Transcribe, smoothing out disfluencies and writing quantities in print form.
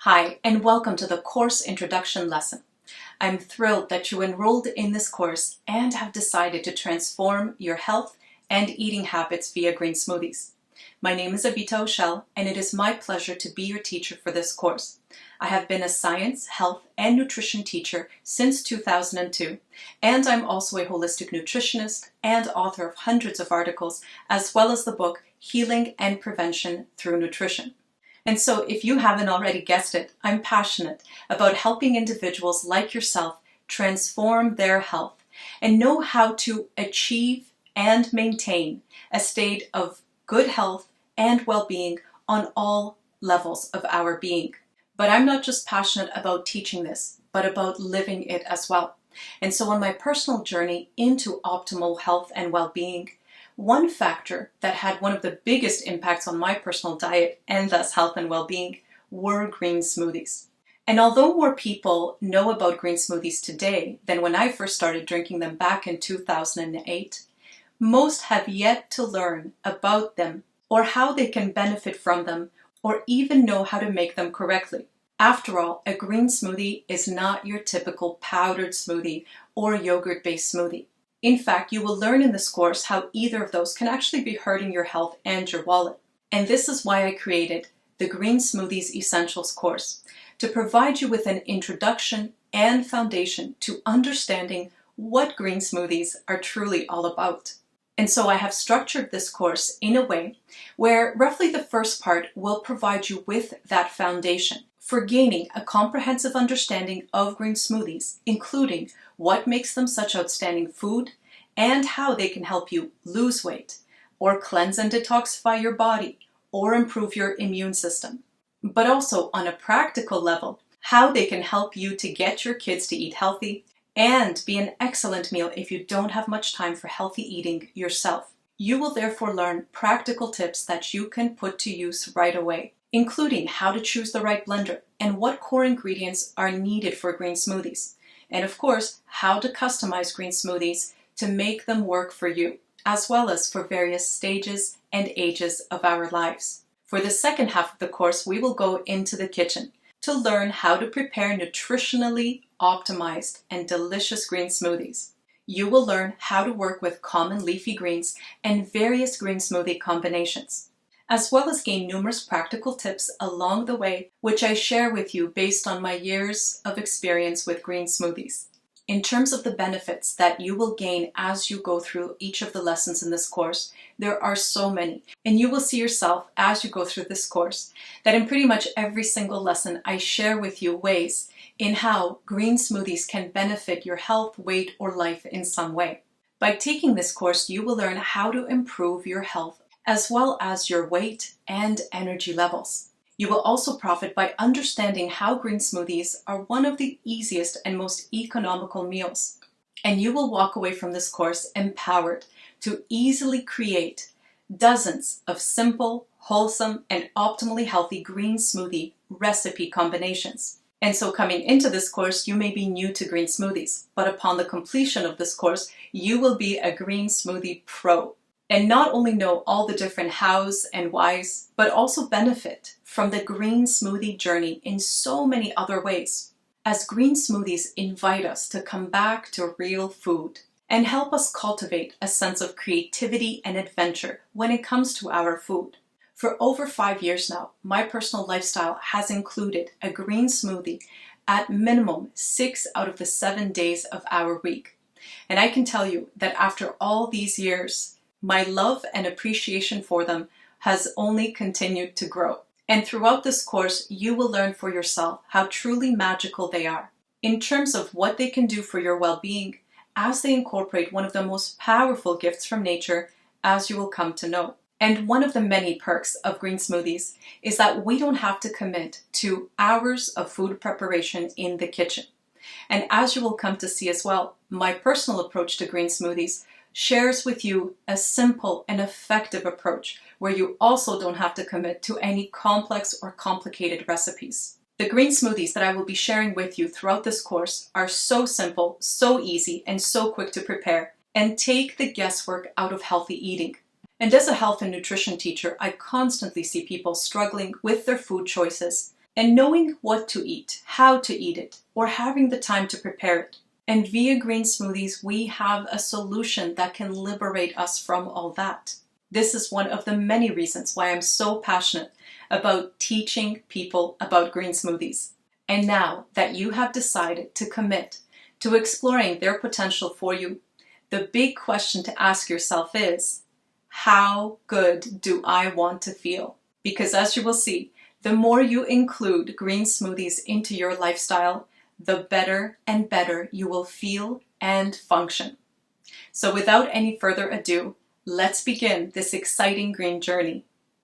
Hi, and welcome to the course introduction lesson. I'm thrilled that you enrolled in this course and have decided to transform your health and eating habits via green smoothies. My name is Abita Oshel, and it is my pleasure to be your teacher for this course. I have been a science, health, and nutrition teacher since 2002, and I'm also a holistic nutritionist and author of hundreds of articles, as well as the book Healing and Prevention Through Nutrition. And so, if you haven't already guessed it, I'm passionate about helping individuals like yourself transform their health and know how to achieve and maintain a state of good health and well-being on all levels of our being. But I'm not just passionate about teaching this, but about living it as well. And so on my personal journey into optimal health and well-being, one factor that had one of the biggest impacts on my personal diet and thus health and well-being were green smoothies. And although more people know about green smoothies today than when I first started drinking them back in 2008, most have yet to learn about them or how they can benefit from them or even know how to make them correctly. After all, a green smoothie is not your typical powdered smoothie or yogurt-based smoothie. In fact, you will learn in this course how either of those can actually be hurting your health and your wallet. And this is why I created the Green Smoothies Essentials course, to provide you with an introduction and foundation to understanding what green smoothies are truly all about. And so I have structured this course in a way where roughly the first part will provide you with that foundation for gaining a comprehensive understanding of green smoothies, including what makes them such outstanding food and how they can help you lose weight or cleanse and detoxify your body or improve your immune system. But also on a practical level, how they can help you to get your kids to eat healthy and be an excellent meal if you don't have much time for healthy eating yourself. You will therefore learn practical tips that you can put to use right away, including how to choose the right blender and what core ingredients are needed for green smoothies. And of course, how to customize green smoothies to make them work for you, as well as for various stages and ages of our lives. For the second half of the course, we will go into the kitchen to learn how to prepare nutritionally optimized and delicious green smoothies. You will learn how to work with common leafy greens and various green smoothie combinations, as well as gain numerous practical tips along the way, which I share with you based on my years of experience with green smoothies. In terms of the benefits that you will gain as you go through each of the lessons in this course, there are so many. And you will see yourself as you go through this course that in pretty much every single lesson I share with you ways in how green smoothies can benefit your health, weight, or life in some way. By taking this course, you will learn how to improve your health as well as your weight and energy levels. You will also profit by understanding how green smoothies are one of the easiest and most economical meals. And you will walk away from this course empowered to easily create dozens of simple, wholesome, and optimally healthy green smoothie recipe combinations. And so coming into this course, you may be new to green smoothies, but upon the completion of this course, you will be a green smoothie pro. And not only know all the different hows and whys, but also benefit from the green smoothie journey in so many other ways, as green smoothies invite us to come back to real food and help us cultivate a sense of creativity and adventure when it comes to our food. For over 5 years now, my personal lifestyle has included a green smoothie at minimum 6 out of the 7 days of our week. And I can tell you that after all these years, my love and appreciation for them has only continued to grow. And throughout this course, you will learn for yourself how truly magical they are in terms of what they can do for your well-being as they incorporate one of the most powerful gifts from nature, as you will come to know. And one of the many perks of green smoothies is that we don't have to commit to hours of food preparation in the kitchen. And as you will come to see as well, my personal approach to green smoothies shares with you a simple and effective approach where you also don't have to commit to any complex or complicated recipes. The green smoothies that I will be sharing with you throughout this course are so simple, so easy, and so quick to prepare, and take the guesswork out of healthy eating. And as a health and nutrition teacher, I constantly see people struggling with their food choices and knowing what to eat, how to eat it, or having the time to prepare it. And via green smoothies, we have a solution that can liberate us from all that. This is one of the many reasons why I'm so passionate about teaching people about green smoothies. And now that you have decided to commit to exploring their potential for you, the big question to ask yourself is, how good do I want to feel? Because as you will see, the more you include green smoothies into your lifestyle, the better and better you will feel and function. So without any further ado, let's begin this exciting green journey.